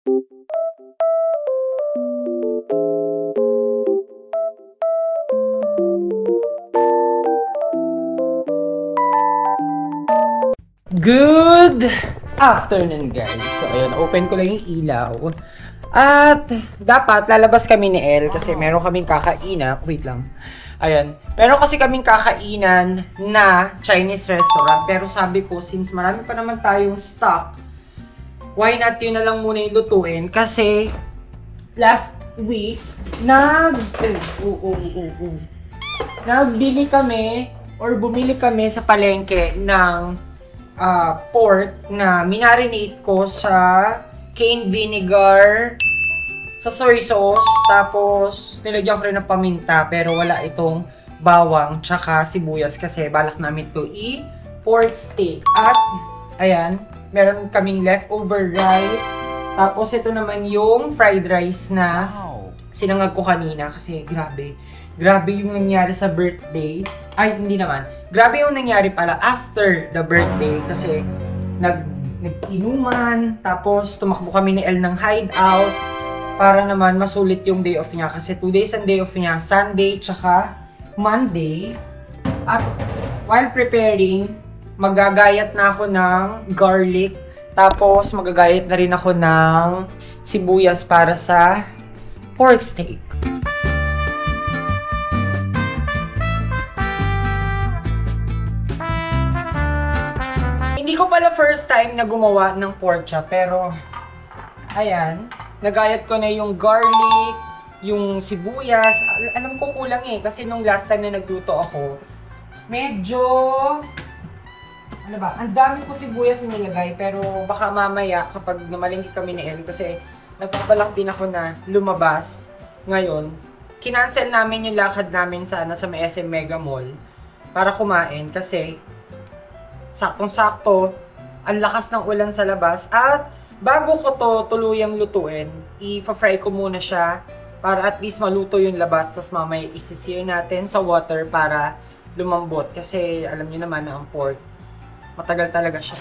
Good afternoon, guys. So, ayun, open ko lang yung ilaw. At dapat lalabas kami ni El kasi meron kaming kakainan. Wait lang. Ayun. Meron kasi kaming kakainan na Chinese restaurant. Pero sabi ko, since marami pa naman tayong stock, why not yun na lang muna yung lutuin? Kasi last week, nagbili kami or bumili kami sa palengke ng pork na minarinate ko sa cane vinegar, sa soy sauce, tapos nilagyan ko rin ng paminta pero wala itong bawang tsaka sibuyas kasi balak namin to i-pork steak. At ayan, meron kaming leftover rice, tapos ito naman yung fried rice na sinangag ko kanina kasi grabe yung nangyari sa birthday. Ay, hindi naman. Grabe yung nangyari pala after the birthday kasi nag-inuman, tapos tumakbo kami ni El ng hideout para naman masulit yung day off niya kasi 2 days ang day off niya, Sunday tsaka Monday. At while preparing, magagayat na ako ng garlic, tapos magagayat na rin ako ng sibuyas para sa pork steak. Hindi ko pala first time na gumawa ng pork chop, pero ayan, nagayat ko na yung garlic, yung sibuyas. Alam ko kulang eh, kasi nung last time na nagluto ako, medyo, ano ba, ang dami ko sibuyas na nilagay, pero baka mamaya kapag namalingki kami ni El, kasi nagpabalak din ako na lumabas ngayon. Kinancel namin yung lakad namin sa may SM Mega Mall para kumain kasi saktong-sakto, ang lakas ng ulan sa labas. At bago ko to tuluyang lutuin, i-fry ko muna siya para at least maluto yung labas. Tapos mamaya isi-sear natin sa water para lumambot. Kasi alam niyo naman na ang pork, matagal talaga siya.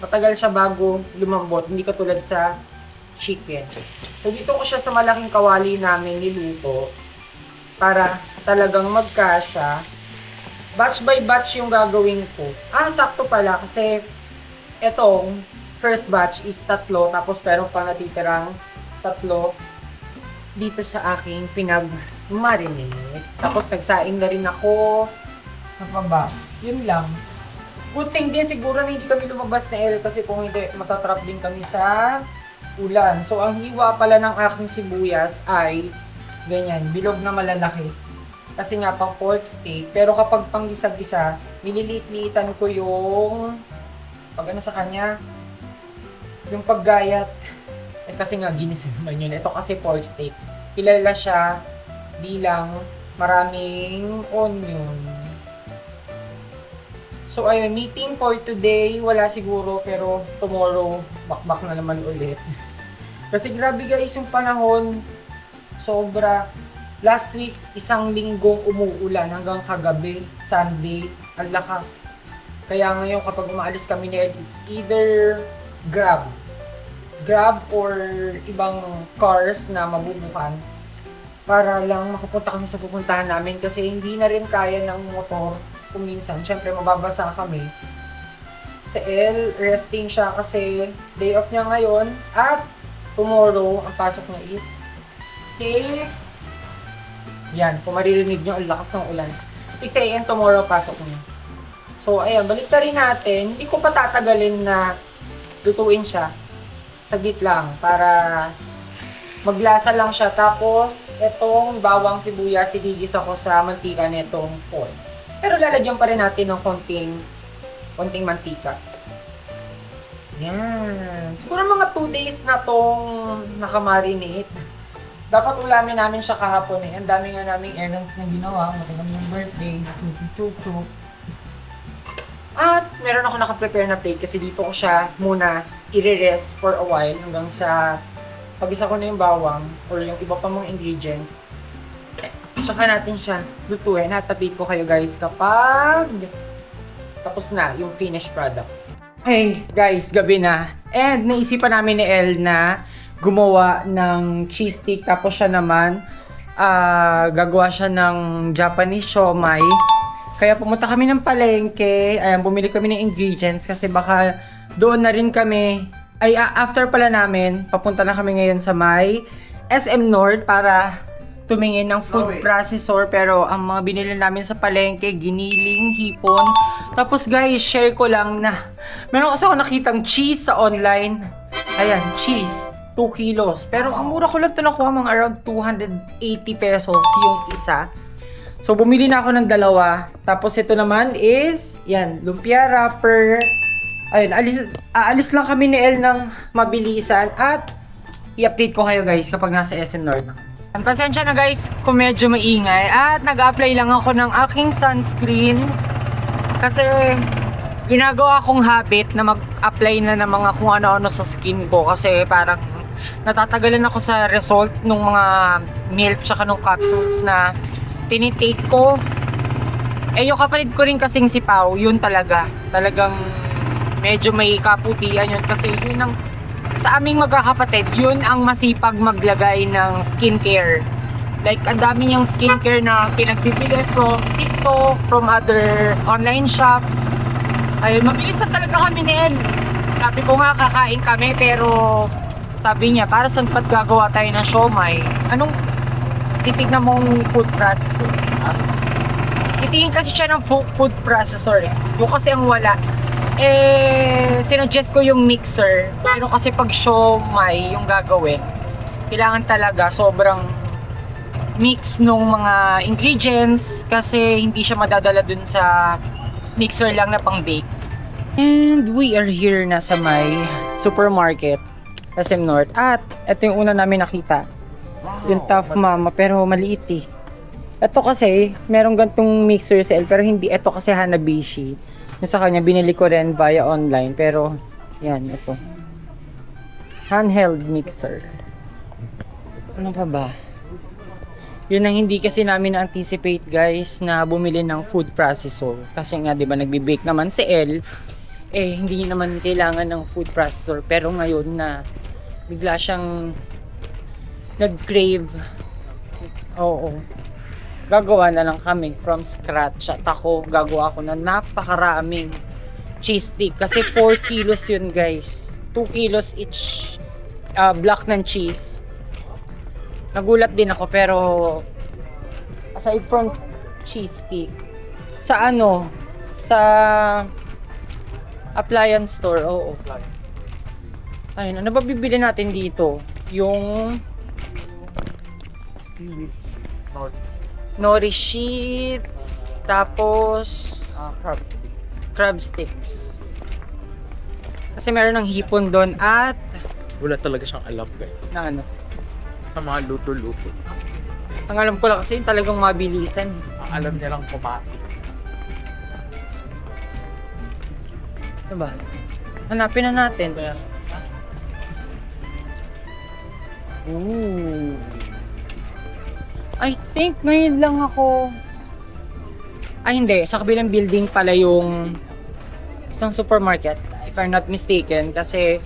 Matagal siya bago lumambot, hindi katulad sa chicken. So dito ko siya sa malaking kawali namin niluto para talagang magkasya. Batch by batch yung gagawin ko. Sakto pala kasi etong first batch is 3, tapos pero pa natitirang 3 dito sa aking pinag-marinate. Tapos nagsaing na rin ako. Ano pa ba? Yun lang. Good thing din siguro na hindi kami lumabas na El kasi kung hindi matatrap din kami sa ulan. So ang hiwa pala ng aking sibuyas ay ganyan, bilog na malalaki. Kasi nga pang pork steak, pero kapag pang gisa-gisa, nililit-liitan ko yung pag ano sa kanya, yung paggayat. Kasi nga ginisa naman yun. Ito kasi pork steak. Kilala siya bilang maraming onion. So ayun, meeting for today, wala siguro, pero tomorrow, bakbak na naman ulit. Kasi grabe guys yung panahon, sobra. Last week, 1 linggong umuulan hanggang kagabi, Sunday, ang lakas. Kaya ngayon kapag umaalis kami ni El, it's either Grab or ibang cars na mabubukan para lang makapunta kami sa pupuntahan namin kasi hindi na rin kaya ng motor kung minsan. Siyempre, mababasa kami. Sa El, resting siya kasi day off niya ngayon at tomorrow, ang pasok niya is 6. Yan, kung maririnig nyo, ang lakas ng ulan. 6 AM tomorrow, pasok niya. So, ayan, balik rin natin. Hindi ko pa tatagalin na lutuin siya. Saglit lang, para maglasa lang siya. Tapos, etong bawang sibuyas, sigigis ako sa mantika nitong pork. Pero lalagyan pa rin natin ng konting mantika. Yan. Siguro mga 2 days na tong nakamarinate. Dapat ulamin namin siya kahapon eh. Ang dami nga naming errands na ginawa. Matagal yung birthday. Chuchu. At meron ako nakaprepare na plate kasi dito ko siya muna i-rest for a while hanggang sa pag-isa ko na yung bawang or yung iba pa mga ingredients. Tsaka natin siya lutuin. Natapit ko kayo guys kapag tapos na yung finished product. Hey guys, gabi na. And naisipan namin ni El na gumawa ng cheese stick. Tapos siya naman, gagawa siya ng Japanese siomai. Kaya pumunta kami ng palengke. Ayan, bumili kami ng ingredients kasi baka doon na rin kami. Ay, after pala namin, papunta na kami ngayon sa may SM North para tumingin ng food processor. Pero ang mga binili namin sa palengke, giniling, hipon. Tapos guys, share ko lang na meron kasi ako nakitang cheese sa online. Ayan, cheese. 2 kilos. Pero ang mura ko lang ito nakuha, mga around 280 pesos yung isa. So, bumili na ako ng dalawa. Tapos, ito naman is, yan, lumpia wrapper. Ayun, aalis lang kami ni El ng mabilisan. At, i-update ko kayo guys kapag nasa SM North. Pasensya na guys kung medyo maingay. At, nag-apply lang ako ng aking sunscreen. Kasi, ginagawa kong habit na mag-apply na ng mga kung ano-ano sa skin ko. Kasi, parang, natatagalan ako sa result ng mga milk tsaka ng capsules na tinitake ko. Eh, yung kapatid ko rin kasing si Pao, yun talaga. Talagang medyo may kaputian yun kasi yun ang, sa aming magkakapatid, yun ang masipag maglagay ng skincare. Like, ang dami niyang skincare na pinagbibili from TikTok, from other online shops. Ayun, mabilis na talaga kami ni El. Sabi ko nga, kakain kami, pero sabi niya, para saan pa't gagawa tayo ng siomai? Anong titignan mong food processor? Titingin kasi siya ng food processor eh. Yung kasi ang wala. Eh, sinuggest ko yung mixer. Pero kasi pag siomai yung gagawin, kailangan talaga sobrang mix nung mga ingredients kasi hindi siya madadala dun sa mixer lang na pang bake. And we are here na sa may supermarket SM North. At ito yung una namin nakita. Yung Tough Mama, pero maliit eh. Ito kasi, merong gantong mixer sa L, pero hindi. Ito kasi Hanabishi. Yung sa kanya, binili ko rin via online. Pero, yan, ito. Handheld mixer. Ano pa ba? Yun ang hindi kasi namin na-anticipate guys, na bumili ng food processor. Kasi nga, di ba, nagbe-bake naman si L. Eh, hindi naman kailangan ng food processor. Pero ngayon na, bigla siyang nag-crave. Oo. Gagawa na lang kami from scratch. At ako, gagawa ako na napakaraming cheese stick. Kasi 4 kilos yun guys. 2 kilos each block ng cheese. Nagulat din ako pero aside from cheese stick, sa ano? Sa appliance store. Oo. Ayun, ano ba bibili natin dito? Yung nori sheets, tapos crab sticks. Kasi meron ng hipon doon at wala talaga siyang alam guys. Na ano? Sa mga luto-luto. Ang alam ko lang kasi talagang mabilisan. Ang alam niya lang kumain. Ano ba? Hanapin na natin. Ooh. I think ngayon lang ako. Ay hindi, sa kabilang building pala yung isang supermarket, if I'm not mistaken, kasi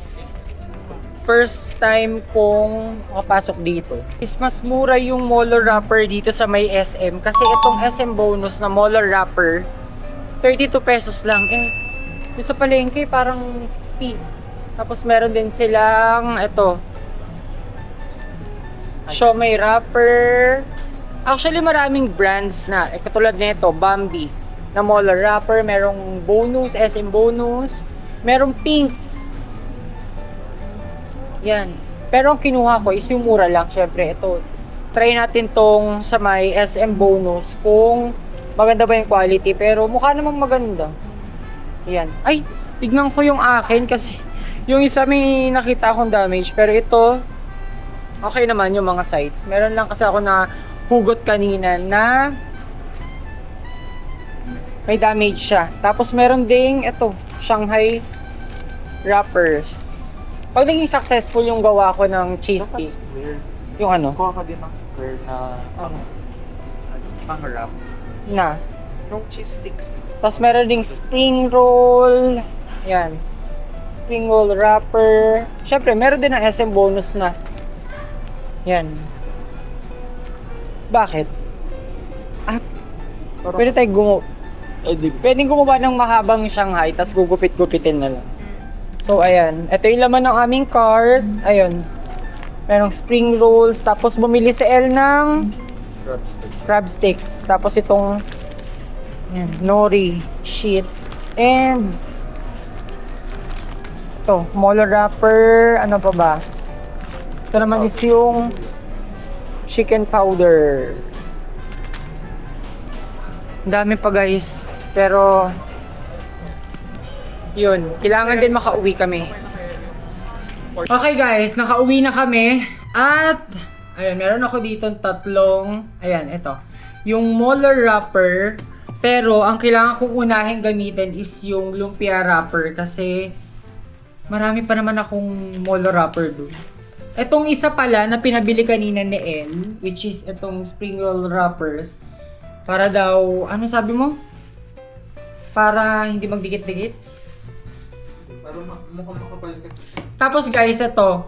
first time kong makapasok dito. Is mas mura yung Molo wrapper dito sa may SM kasi itong SM bonus na Molo wrapper 32 pesos lang eh. Yung sa palengke parang 60. Tapos meron din silang ito siomai wrapper. Actually, maraming brands na. Katulad nito, Bambi na Molo wrapper. Merong bonus, SM bonus. Merong pinks. Yan. Pero ang kinuha ko is yung mura lang. Syempre, ito. Try natin tong sa may SM bonus kung maganda ba yung quality. Pero mukha namang maganda. Yan. Ay, tignan ko yung akin kasi yung isa may nakita akong damage. Pero ito, okay naman yung mga sides. Meron lang kasi ako na hugot kanina na may damage siya. Tapos meron ding ito, Shanghai wrappers. Pag naging successful yung gawa ko ng cheese sticks. Yung ano? Kuha ka din ng square na pang-wrap. Na? Yung cheese sticks. Tapos meron ding spring roll. Yan. spring roll wrapper. Siyempre, meron din ang SM bonus na. Yan. Bakit? Pwede tayo pwedeng gumawa ng mahabang Shanghai, tapos gugupit-gupitin na lang. So, ayan. Ito yung laman ng aming cart. Ayun. Merong spring rolls. Tapos, bumili si El ng crab sticks. Tapos, itong ayan, nori sheets. And ito, molo wrapper. Ano pa ba? Ito naman is yung chicken powder. Ang dami pa, guys. Pero, yun. Kailangan din makauwi kami. Okay, guys. Nakauwi na kami. At, ayun, meron ako dito tatlong, ayan, ito. Yung molar wrapper. Pero, ang kailangan kong unahin gamitin is yung lumpia wrapper. Kasi, marami pa naman akong molar wrapper doon. Itong isa pala na pinabili kanina ni El, which is itong spring roll wrappers. Para daw, ano sabi mo? Para hindi magdikit-dikit. Para mukhang makapal kasi. Tapos guys, ito,